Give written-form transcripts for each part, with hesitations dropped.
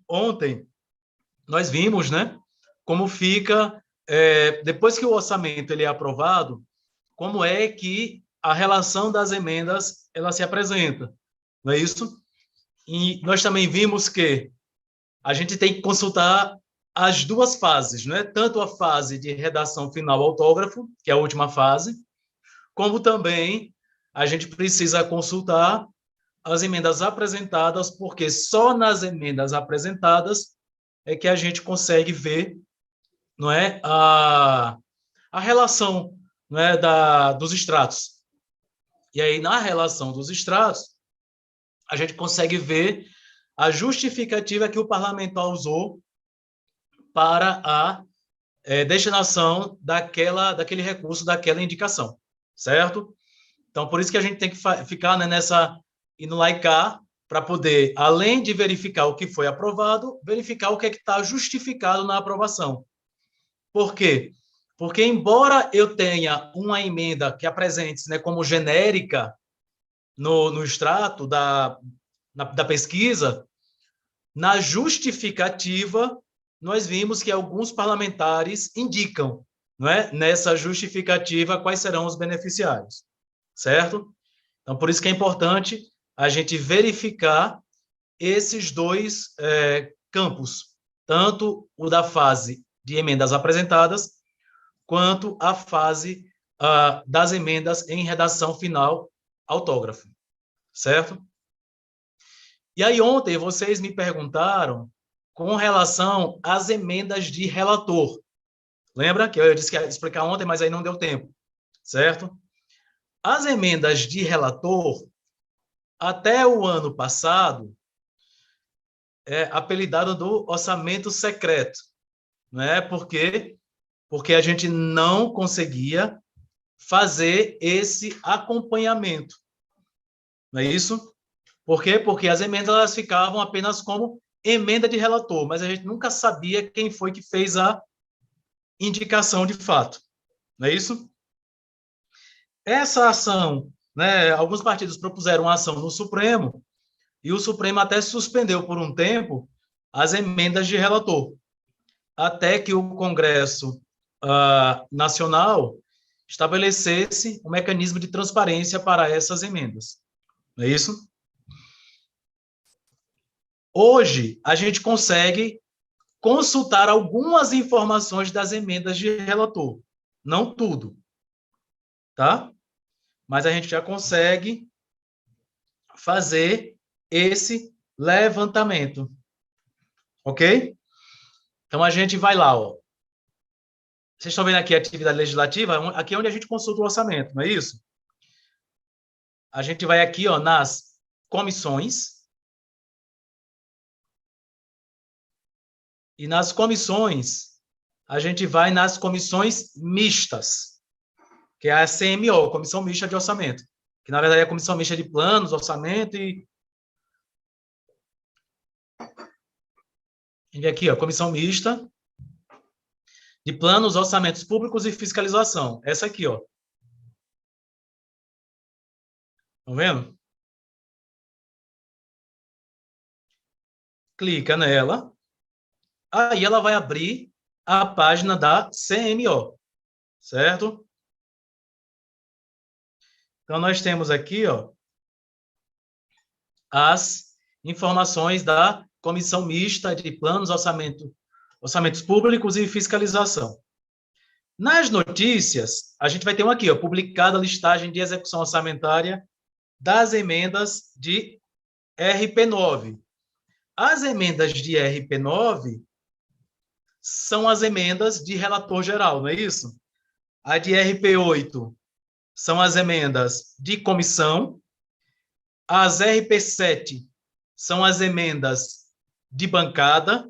ontem nós vimos, né, como fica, depois que o orçamento ele é aprovado, como é que a relação das emendas ela se apresenta, não é isso? E nós também vimos que a gente tem que consultar as duas fases, né? Tanto a fase de redação final autógrafo, que é a última fase, como também a gente precisa consultar as emendas apresentadas, porque só nas emendas apresentadas é que a gente consegue ver, não é, a relação, não é, dos extratos. E aí, na relação dos extratos, a gente consegue ver a justificativa que o parlamentar usou para a destinação daquele recurso, daquela indicação, certo? Então, por isso que a gente tem que ficar, né, indo lá e cá, para poder, além de verificar o que foi aprovado, verificar o que é que está justificado na aprovação. Por quê? Porque, embora eu tenha uma emenda que apresente, né, como genérica no extrato da pesquisa, na justificativa, nós vimos que alguns parlamentares indicam, não é, nessa justificativa quais serão os beneficiários, certo? Então, por isso que é importante a gente verificar esses dois campos, tanto o da fase de emendas apresentadas, quanto a fase das emendas em redação final autógrafo, certo? E aí, ontem, vocês me perguntaram com relação às emendas de relator. Lembra que eu disse que ia explicar ontem, mas aí não deu tempo, certo? As emendas de relator, até o ano passado, apelidado do orçamento secreto, né? Por quê? Porque a gente não conseguia fazer esse acompanhamento, não é isso? Por quê? Porque as emendas elas ficavam apenas como emenda de relator, mas a gente nunca sabia quem foi que fez a indicação de fato, não é isso? Essa ação, né, alguns partidos propuseram uma ação no Supremo, e o Supremo até suspendeu por um tempo as emendas de relator, até que o Congresso Nacional estabelecesse um mecanismo de transparência para essas emendas. Não é isso? Hoje, a gente consegue consultar algumas informações das emendas de relator. Não tudo, tá? Mas a gente já consegue fazer esse levantamento. Ok? Então, a gente vai lá, ó. Vocês estão vendo aqui a atividade legislativa? Aqui é onde a gente consulta o orçamento, não é isso? A gente vai aqui, ó, nas comissões. E nas comissões, a gente vai nas comissões mistas, que é a CMO, Comissão Mista de Orçamento, que na verdade é a Comissão Mista de Planos, Orçamento e... A gente vê aqui, ó, Comissão Mista de Planos, Orçamentos Públicos e Fiscalização. Essa aqui, ó. Estão vendo? Clica nela. Aí ela vai abrir a página da CMO, certo? Então, nós temos aqui, ó, as informações da Comissão Mista de Planos, Orçamentos Públicos e Fiscalização. Nas notícias, a gente vai ter um aqui, ó, publicada a listagem de execução orçamentária das emendas de RP9. As emendas de RP9 são as emendas de relator geral, não é isso? A de RP8 são as emendas de comissão. As RP7 são as emendas de bancada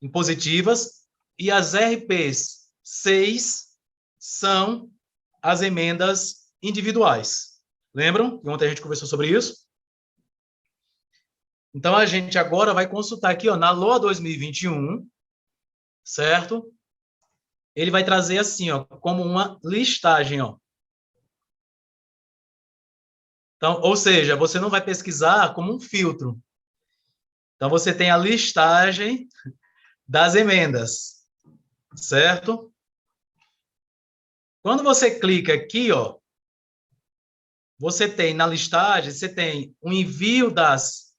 impositivas. E as RPs 6 são as emendas individuais. Lembram? Ontem a gente conversou sobre isso. Então, a gente agora vai consultar aqui, ó, na LOA 2021, certo? Ele vai trazer assim, ó, como uma listagem, ó. Então, ou seja, você não vai pesquisar como um filtro, Então, você tem a listagem das emendas, certo? Quando você clica aqui, ó, você tem na listagem, você tem o envio das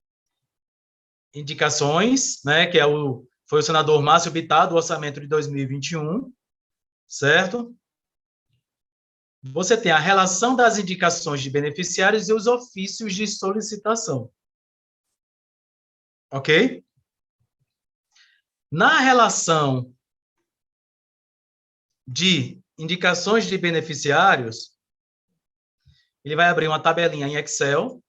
indicações, né, que foi o senador Márcio Bittar, do orçamento de 2021, certo? Você tem a relação das indicações de beneficiários e os ofícios de solicitação. Ok? Na relação de indicações de beneficiários, ele vai abrir uma tabelinha em Excel.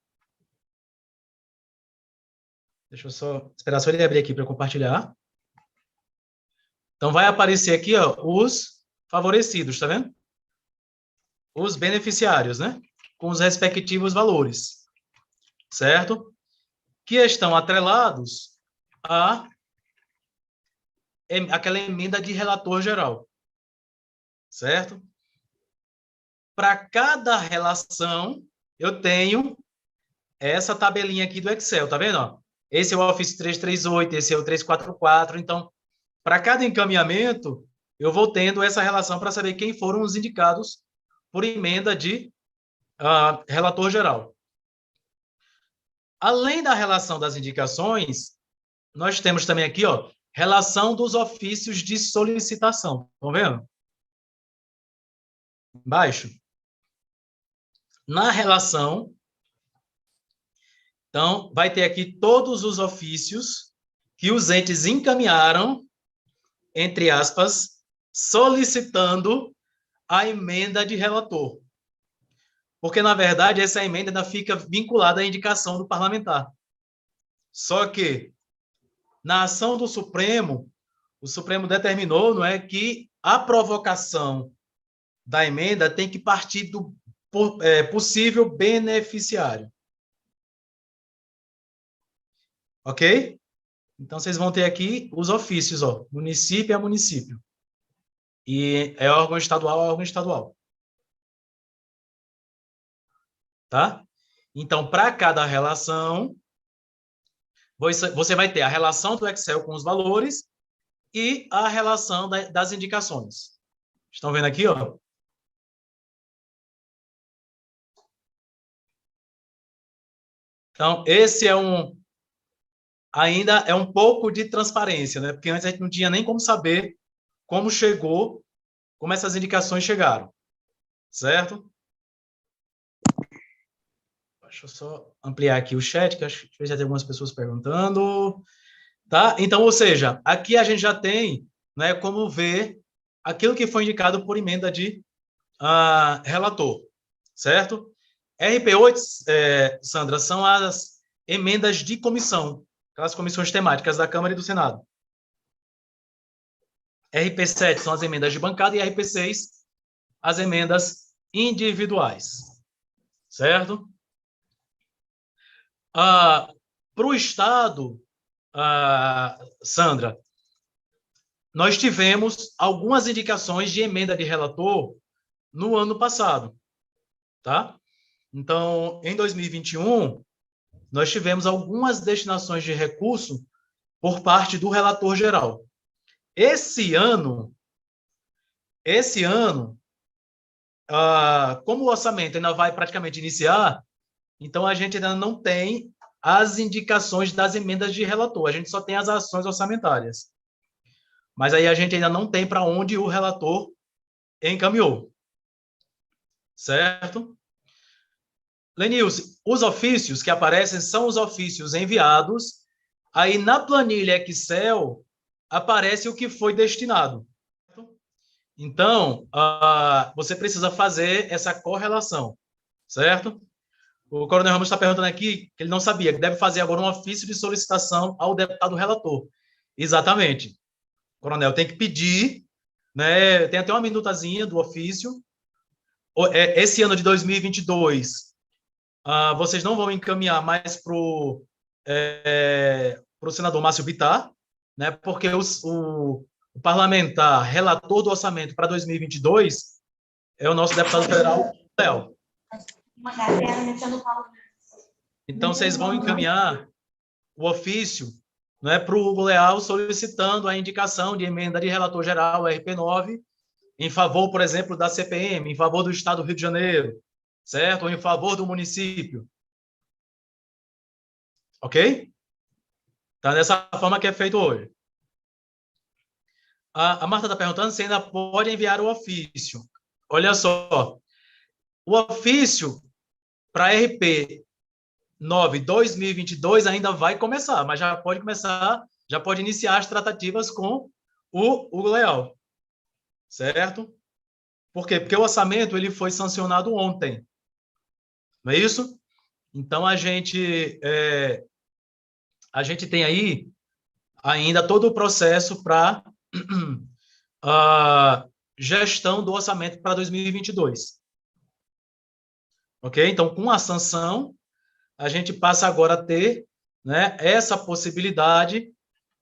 Deixa eu só esperar só ele abrir aqui para eu compartilhar. Então, vai aparecer aqui, ó, os favorecidos, tá vendo? Os beneficiários, né? Com os respectivos valores, certo? Que estão atrelados a aquela emenda de relator geral, certo? Para cada relação, eu tenho essa tabelinha aqui do Excel, tá vendo? Ó? Esse é o Office 338, esse é o 344. Então, para cada encaminhamento, eu vou tendo essa relação para saber quem foram os indicados por emenda de relator geral. Além da relação das indicações, nós temos também aqui, ó, relação dos ofícios de solicitação. Estão vendo? Embaixo. Na relação, então, vai ter aqui todos os ofícios que os entes encaminharam, entre aspas, solicitando a emenda de relator. Porque, na verdade, essa emenda ainda fica vinculada à indicação do parlamentar. Só que, na ação do Supremo, o Supremo determinou, não é, que a provocação da emenda tem que partir do possível beneficiário. Ok? Então, vocês vão ter aqui os ofícios, ó, município a município. E é órgão estadual a órgão estadual. Tá? Então, para cada relação, você vai ter a relação do Excel com os valores e a relação das indicações. Estão vendo aqui, ó? Então, esse ainda é um pouco de transparência, né? Porque antes a gente não tinha nem como saber como chegou, como essas indicações chegaram, certo? Deixa eu só ampliar aqui o chat, que acho que já tem algumas pessoas perguntando. Tá? Então, ou seja, aqui a gente já tem, né, como ver aquilo que foi indicado por emenda de relator, certo? RP8, Sandra, são as emendas de comissão, aquelas comissões temáticas da Câmara e do Senado. RP7 são as emendas de bancada e RP6 as emendas individuais, certo? Para o Estado, Sandra, nós tivemos algumas indicações de emenda de relator no ano passado, tá? Então, em 2021, nós tivemos algumas destinações de recurso por parte do relator geral. Esse ano, como o orçamento ainda vai praticamente iniciar, então a gente ainda não tem as indicações das emendas de relator, a gente só tem as ações orçamentárias. Mas aí a gente ainda não tem para onde o relator encaminhou. Certo? Lenilson, os ofícios que aparecem são os ofícios enviados, aí na planilha Excel aparece o que foi destinado. Então, você precisa fazer essa correlação, certo? O Coronel Ramos está perguntando aqui que ele não sabia, que deve fazer agora um ofício de solicitação ao deputado relator. Exatamente. Coronel, tem que pedir, né? Tem até uma minutazinha do ofício. Esse ano de 2022, vocês não vão encaminhar mais para o senador Márcio Bittar, né? Porque o parlamentar relator do orçamento para 2022 é o nosso deputado federal, Léo. Então, vocês vão encaminhar o ofício né, para o Hugo Leal, solicitando a indicação de emenda de relator geral, RP9, em favor, por exemplo, da CPM, em favor do Estado do Rio de Janeiro, certo? Ou em favor do município. Ok? Tá dessa forma que é feito hoje. A Marta está perguntando se ainda pode enviar o ofício. Olha só, o ofício para RP 9 2022 ainda vai começar, mas já pode começar, já pode iniciar as tratativas com o Hugo Leal, certo? Por quê? Porque o orçamento ele foi sancionado ontem, não é isso? Então a gente tem aí ainda todo o processo para a gestão do orçamento para 2022. Ok? Então, com a sanção, a gente passa agora a ter, né, essa possibilidade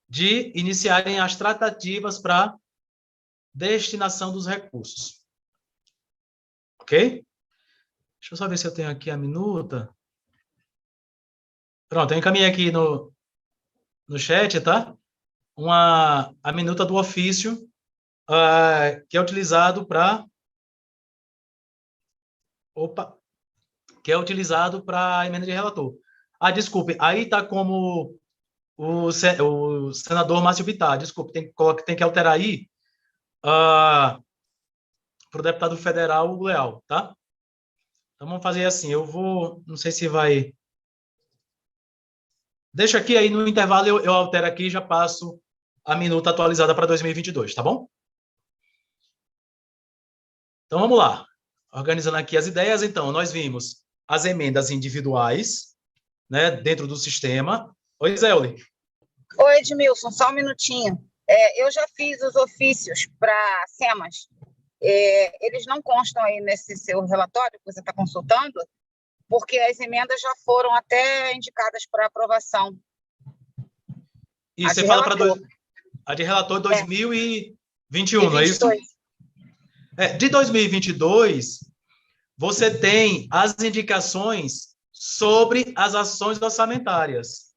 de iniciarem as tratativas para destinação dos recursos. Ok? Deixa eu só ver se eu tenho aqui a minuta. Pronto, eu encaminhei aqui no chat, tá? A minuta do ofício que é utilizado para... Opa! Que é utilizado para a emenda de relator. Ah, desculpe, aí está como o senador Márcio Bittar, desculpe, tem que alterar aí para o deputado federal Hugo Leal, tá? Então vamos fazer assim, eu vou, não sei se vai... Deixa aqui, aí no intervalo eu altero aqui e já passo a minuta atualizada para 2022, tá bom? Então vamos lá. Organizando aqui as ideias, então, nós vimos as emendas individuais, né, dentro do sistema. Oi, Zéuli. Oi, Edmilson, só um minutinho. Eu já fiz os ofícios para SEMAS. Eles não constam aí nesse seu relatório que você está consultando, porque as emendas já foram até indicadas para aprovação. E você fala para a de relator 2021, não é isso? De 2022, você tem as indicações sobre as ações orçamentárias.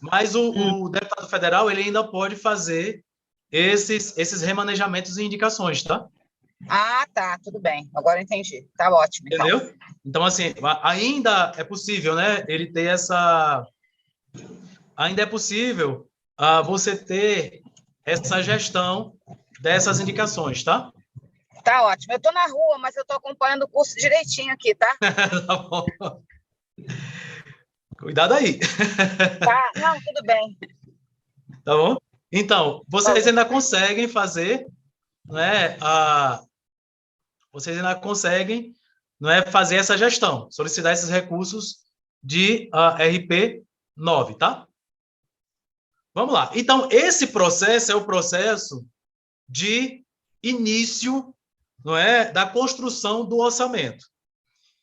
Mas o deputado federal ele ainda pode fazer esses remanejamentos e indicações, tá? Ah, tá, tudo bem. Agora eu entendi. Tá ótimo. Então. Entendeu? Então, assim, ainda é possível, né? Ele ter essa... Ainda é possível você ter essa gestão dessas indicações, tá? Tá ótimo. Eu estou na rua, mas eu estou acompanhando o curso direitinho aqui, tá? Tá bom. Cuidado aí. Tá, não, tudo bem. Tá bom? Então, vocês ainda conseguem fazer, né, vocês ainda conseguem, não é, fazer essa gestão, solicitar esses recursos de RP9, tá? Vamos lá. Então, esse processo é o processo de início, não é, da construção do orçamento.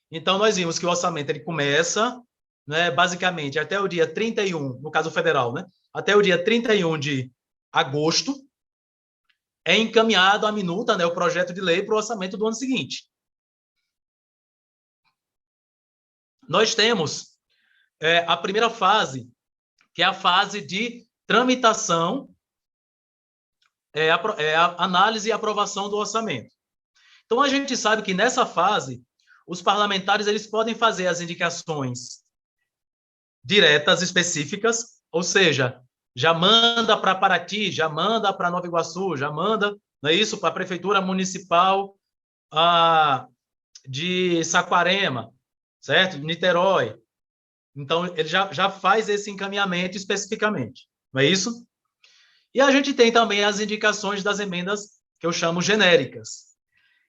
Então, nós vimos que o orçamento ele começa, né, basicamente, até o dia 31, no caso federal, né, até o dia 31 de agosto, é encaminhado a minuta, né, o projeto de lei para o orçamento do ano seguinte. Nós temos a primeira fase, que é a fase de tramitação, a análise e aprovação do orçamento. Então, a gente sabe que nessa fase, os parlamentares eles podem fazer as indicações diretas, específicas, ou seja, já manda para Paraty, já manda para Nova Iguaçu, já manda, não é isso, para a Prefeitura Municipal de Saquarema, certo? De Niterói. Então, ele já faz esse encaminhamento especificamente, não é isso? E a gente tem também as indicações das emendas que eu chamo genéricas.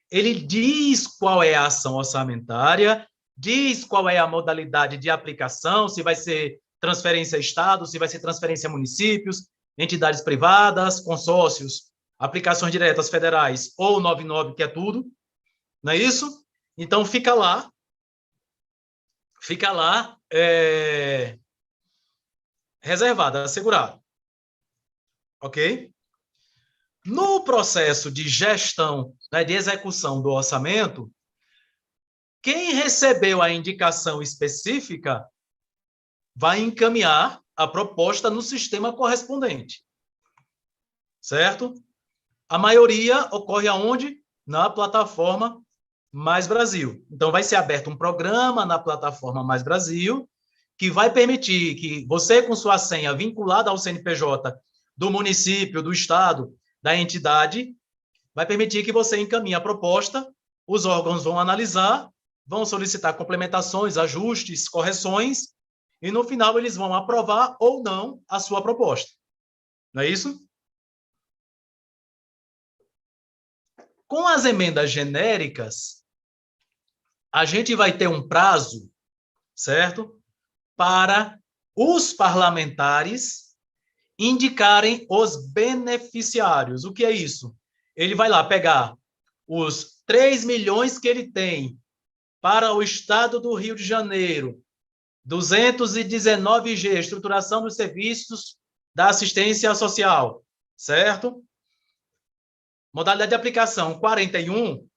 Ele diz qual é a ação orçamentária, diz qual é a modalidade de aplicação, se vai ser transferência a Estado, se vai ser transferência a municípios, entidades privadas, consórcios, aplicações diretas federais ou 99, que é tudo, não é isso? Então, fica lá, reservado, assegurado. Ok? No processo de gestão, né, de execução do orçamento, quem recebeu a indicação específica vai encaminhar a proposta no sistema correspondente, certo? A maioria ocorre aonde? Na plataforma Mais Brasil. Então, vai ser aberto um programa na plataforma Mais Brasil, que vai permitir que você, com sua senha vinculada ao CNPJ do município, do estado, da entidade, vai permitir que você encaminhe a proposta, os órgãos vão analisar, vão solicitar complementações, ajustes, correções, e no final eles vão aprovar ou não a sua proposta. Não é isso? Com as emendas genéricas, a gente vai ter um prazo, certo? Para os parlamentares indicarem os beneficiários. O que é isso? Ele vai lá pegar os 3 milhões que ele tem para o estado do Rio de Janeiro, 219G, estruturação dos serviços da assistência social, certo? Modalidade de aplicação 41,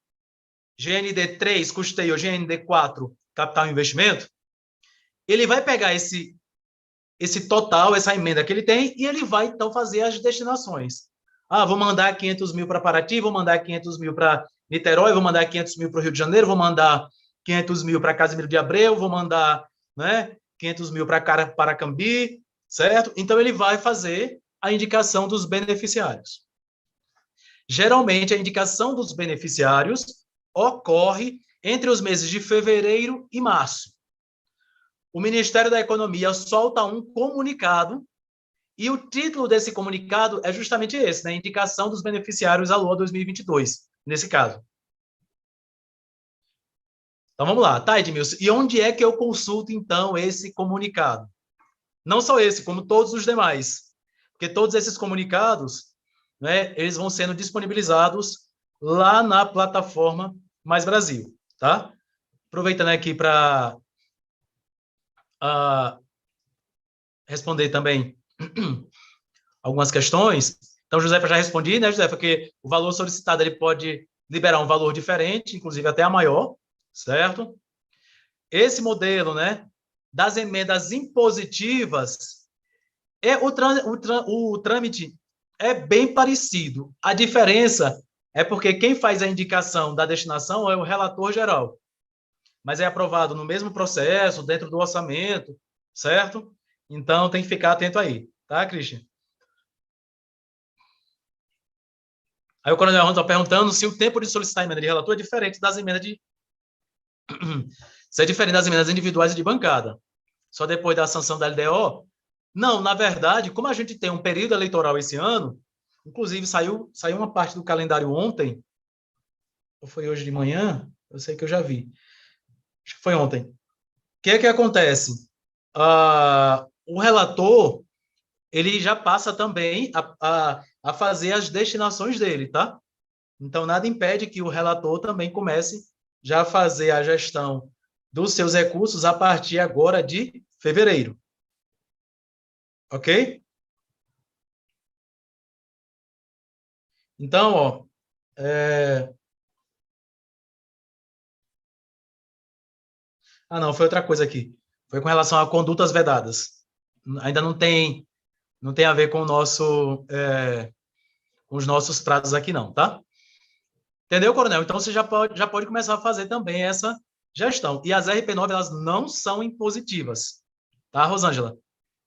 GND 3, custeio, GND 4, capital e investimento. Ele vai pegar esse total, essa emenda que ele tem, e ele vai, então, fazer as destinações. Ah, vou mandar 500 mil para Paraty, vou mandar 500 mil para Niterói, vou mandar 500 mil para o Rio de Janeiro, vou mandar 500 mil para Casimiro de Abreu, vou mandar, né, 500 mil para Paracambi, certo? Então, ele vai fazer a indicação dos beneficiários. Geralmente, a indicação dos beneficiários ocorre entre os meses de fevereiro e março. O Ministério da Economia solta um comunicado, e o título desse comunicado é justamente esse, né? Indicação dos beneficiários à LOA 2022, nesse caso. Então, vamos lá, tá, Edmilson? E onde é que eu consulto, então, esse comunicado? Não só esse, como todos os demais. Porque todos esses comunicados, né, eles vão sendo disponibilizados lá na plataforma Mais Brasil, tá? Aproveitando aqui para responder também algumas questões. Então, Josefa, já respondi, né, Josefa, que o valor solicitado ele pode liberar um valor diferente, inclusive até a maior, certo? Esse modelo, né, das emendas impositivas, o trâmite é bem parecido. A diferença é porque quem faz a indicação da destinação é o relator geral, mas é aprovado no mesmo processo, dentro do orçamento, certo? Então, tem que ficar atento aí, tá, Christian? Aí o Coronel Ron está perguntando se o tempo de solicitar a emenda de relator é diferente das emendas de... se é diferente das emendas individuais e de bancada. Só depois da sanção da LDO? Não, na verdade, como a gente tem um período eleitoral esse ano, inclusive saiu uma parte do calendário ontem, ou foi hoje de manhã? Eu sei que eu já vi. Acho que foi ontem. O que é que acontece? O relator, ele já passa também a fazer as destinações dele, tá? Então, nada impede que o relator também comece já a fazer a gestão dos seus recursos a partir agora de fevereiro. Ok? Então, ó, não, foi outra coisa aqui. Foi com relação a condutas vedadas. Ainda não tem a ver com com os nossos pratos aqui, não, tá? Entendeu, Coronel? Então, você já pode começar a fazer também essa gestão. E as RP9, elas não são impositivas, tá, Rosângela?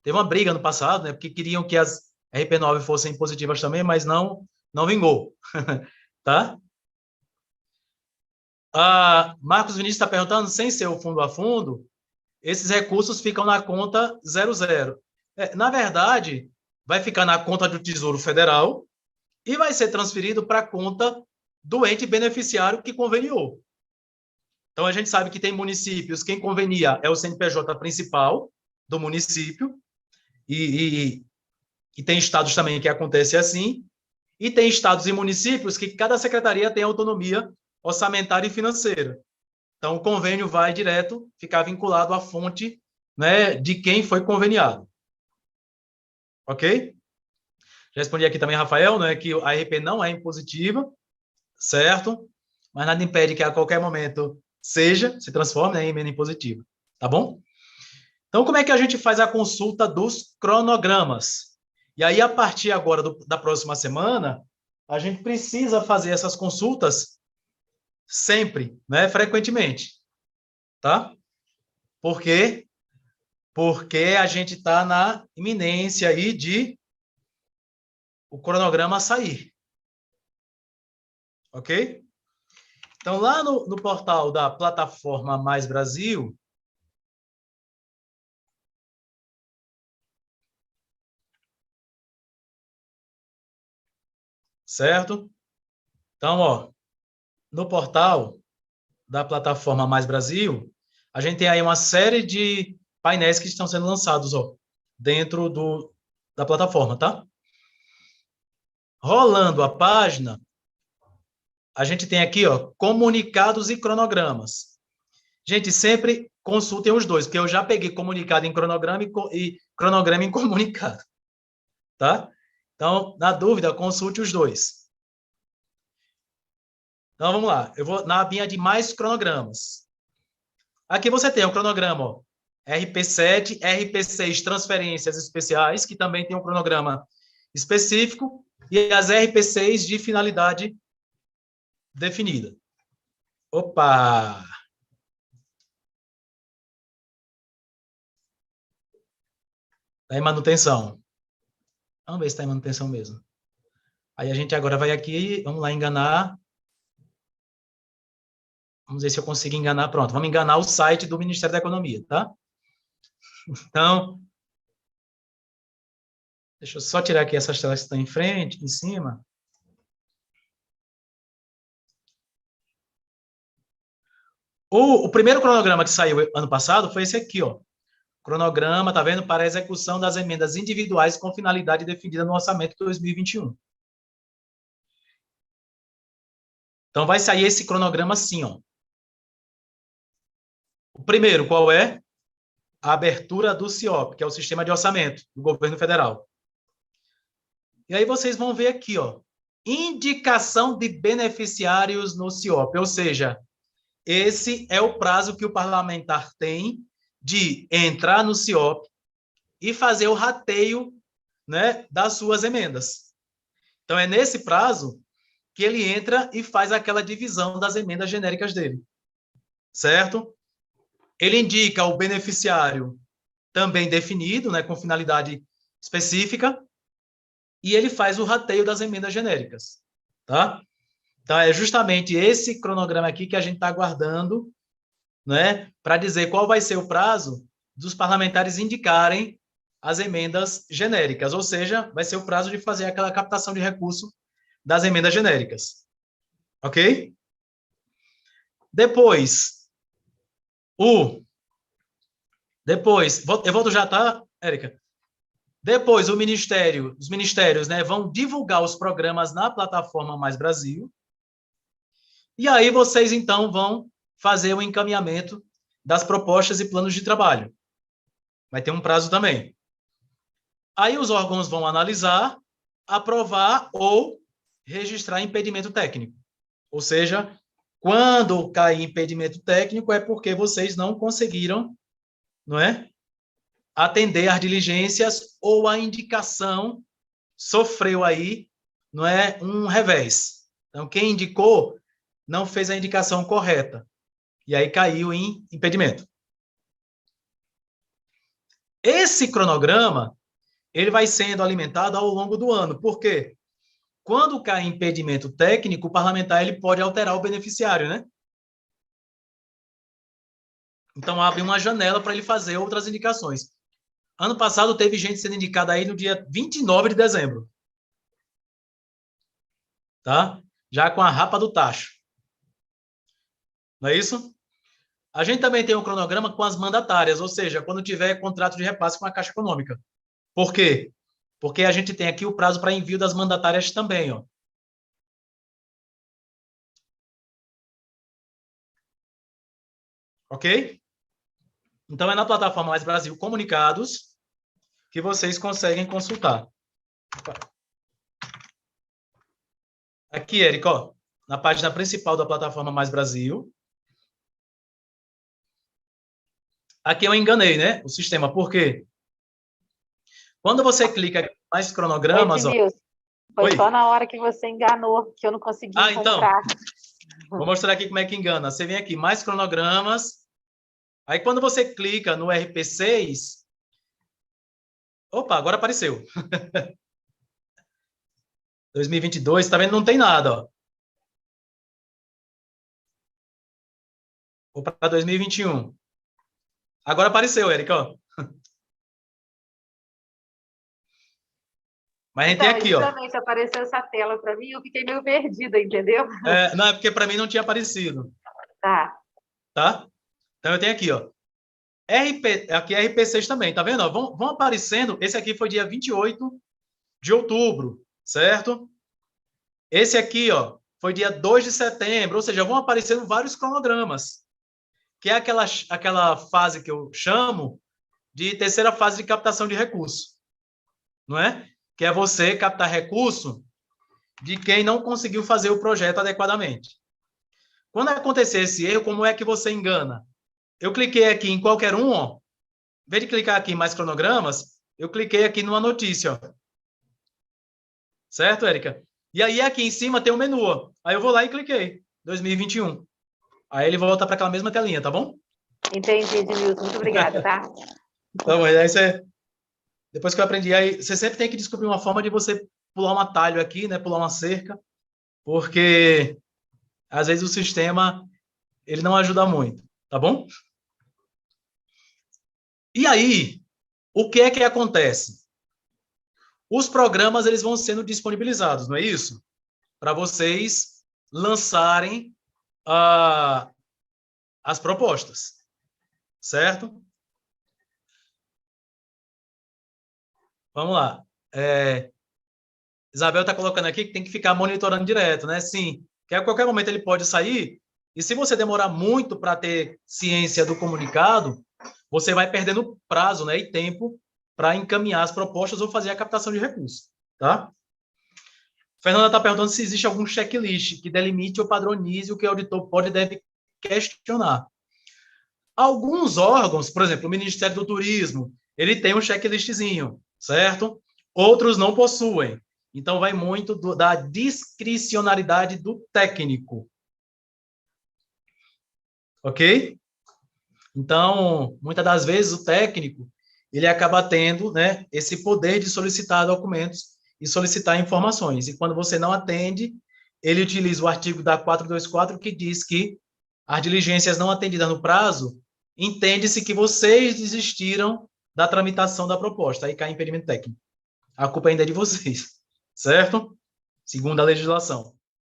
Teve uma briga no passado, né? Porque queriam que as RP9 fossem impositivas também, mas não vingou, tá? Marcos Vinícius está perguntando, sem ser o fundo a fundo, esses recursos ficam na conta 00. Na verdade, vai ficar na conta do Tesouro Federal e vai ser transferido para a conta do ente beneficiário que conveniou. Então, a gente sabe que tem municípios, quem convenia é o CNPJ principal do município, e tem estados também que acontece assim, e tem estados e municípios que cada secretaria tem autonomia orçamentária e financeira. Então, o convênio vai direto ficar vinculado à fonte, né, de quem foi conveniado. Ok? Já respondi aqui também, Rafael, né, que a RP não é impositiva, certo? Mas nada impede que a qualquer momento se transforme, né, em emenda impositiva. Tá bom? Então, como é que a gente faz a consulta dos cronogramas? E aí, a partir agora da próxima semana, a gente precisa fazer essas consultas sempre, né, frequentemente, tá? Por quê? Porque a gente está na iminência aí de o cronograma sair, ok? Então, lá no portal da plataforma Mais Brasil, certo? Então, ó, no portal da plataforma Mais Brasil, a gente tem aí uma série de painéis que estão sendo lançados, ó, dentro da plataforma, tá? Rolando a página, a gente tem aqui, ó, comunicados e cronogramas. Gente, sempre consultem os dois, porque eu já peguei comunicado em cronograma e cronograma em comunicado, tá? Então, na dúvida, consulte os dois. Então, vamos lá. Eu vou na abinha de mais cronogramas. Aqui você tem o cronograma, ó, RP7, RP6 transferências especiais, que também tem um cronograma específico, e as RP6 de finalidade definida. Opa! Está em manutenção. Vamos ver se está em manutenção mesmo. Aí a gente agora vai aqui, vamos lá enganar. Vamos ver se eu consigo enganar. Pronto, vamos enganar o site do Ministério da Economia, tá? Então, deixa eu só tirar aqui essas telas que estão em frente, em cima. O primeiro cronograma que saiu ano passado foi esse aqui, ó. Cronograma, tá vendo? Para a execução das emendas individuais com finalidade definida no orçamento de 2021. Então, vai sair esse cronograma assim, ó. O primeiro, qual é? A abertura do CIOP, que é o Sistema de Orçamento do Governo Federal. E aí vocês vão ver aqui, ó, indicação de beneficiários no CIOP, ou seja, esse é o prazo que o parlamentar tem de entrar no CIOP e fazer o rateio, né, das suas emendas. Então, é nesse prazo que ele entra e faz aquela divisão das emendas genéricas dele, certo? Ele indica o beneficiário também definido, né, com finalidade específica, e ele faz o rateio das emendas genéricas, tá? Então, é justamente esse cronograma aqui que a gente está aguardando, né, para dizer qual vai ser o prazo dos parlamentares indicarem as emendas genéricas, ou seja, vai ser o prazo de fazer aquela captação de recurso das emendas genéricas. Ok? Depois, eu volto já, tá, Érica? Depois, os ministérios, né, vão divulgar os programas na plataforma Mais Brasil. E aí vocês, então, vão fazer o encaminhamento das propostas e planos de trabalho. Vai ter um prazo também. Aí os órgãos vão analisar, aprovar ou registrar impedimento técnico. Ou seja, quando cair impedimento técnico é porque vocês não conseguiram, não é, atender às diligências ou a indicação sofreu aí, não é, um revés. Então, quem indicou não fez a indicação correta. E aí caiu em impedimento. Esse cronograma, ele vai sendo alimentado ao longo do ano. Por quê? Quando cai impedimento técnico, o parlamentar ele pode alterar o beneficiário, né? Então, abre uma janela para ele fazer outras indicações. Ano passado, teve gente sendo indicada aí no dia 29 de dezembro. Tá? Já com a rapa do tacho. Não é isso? A gente também tem um cronograma com as mandatárias, ou seja, quando tiver contrato de repasse com a Caixa Econômica. Por quê? Porque a gente tem aqui o prazo para envio das mandatárias também, ó. Ok? Então, é na plataforma Mais Brasil Comunicados que vocês conseguem consultar. Aqui, Érico, ó, na página principal da plataforma Mais Brasil. Aqui eu enganei, né? O sistema. Por quê? Quando você clica aqui em mais cronogramas, ó. Edmilson, foi Oi. só na hora que você enganou que eu não consegui Então, encontrar. vou mostrar aqui como é que engana. Você vem aqui, mais cronogramas. Aí, quando você clica no RP6... Opa, agora apareceu. 2022, tá vendo? Não tem nada, ó. Vou para 2021. Agora apareceu, Érica, ó. Mas a gente tem Então, aqui, ó. justamente apareceu essa tela para mim, eu fiquei meio perdida, entendeu? Não, é porque para mim não tinha aparecido. Tá. Tá? Então eu tenho aqui, ó. Aqui é RP6 também, tá vendo? Ó, vão aparecendo. Esse aqui foi dia 28 de outubro, certo? Esse aqui, ó, foi dia 2 de setembro, ou seja, vão aparecendo vários cronogramas, que é aquela fase que eu chamo de terceira fase de captação de recurso, não é? Que é você captar recurso de quem não conseguiu fazer o projeto adequadamente. Quando acontecer esse erro, como é que você engana? Eu cliquei aqui em qualquer um, ó. Em vez de clicar aqui em mais cronogramas, eu cliquei aqui numa notícia, ó. Certo, Érica? E aí aqui em cima tem um menu, ó. Aí eu vou lá e cliquei, 2021. Aí ele volta para aquela mesma telinha, tá bom? Entendi, Edmilson. Muito obrigada, tá? Tá bom, aí você... Depois que eu aprendi, aí você sempre tem que descobrir uma forma de você pular um atalho aqui, né? Pular uma cerca, porque às vezes o sistema ele não ajuda muito, tá bom? E aí, o que é que acontece? Os programas eles vão sendo disponibilizados, não é isso? Para vocês lançarem as propostas, certo? Vamos lá. Isabel está colocando aqui que tem que ficar monitorando direto, né? Sim, que a qualquer momento ele pode sair, e se você demorar muito para ter ciência do comunicado, você vai perdendo prazo, né, e tempo para encaminhar as propostas ou fazer a captação de recursos, tá? Fernanda está perguntando se existe algum checklist que delimite ou padronize o que o auditor pode e deve questionar. Alguns órgãos, por exemplo, o Ministério do Turismo, ele tem um checklistzinho, certo? Outros não possuem. Então, vai muito da discricionariedade do técnico. Ok? Então, muitas das vezes, o técnico, ele acaba tendo, né, esse poder de solicitar documentos e solicitar informações. E quando você não atende, ele utiliza o artigo da 424, que diz que as diligências não atendidas no prazo, entende-se que vocês desistiram da tramitação da proposta. Aí cai impedimento técnico. A culpa ainda é de vocês, certo? Segundo a legislação.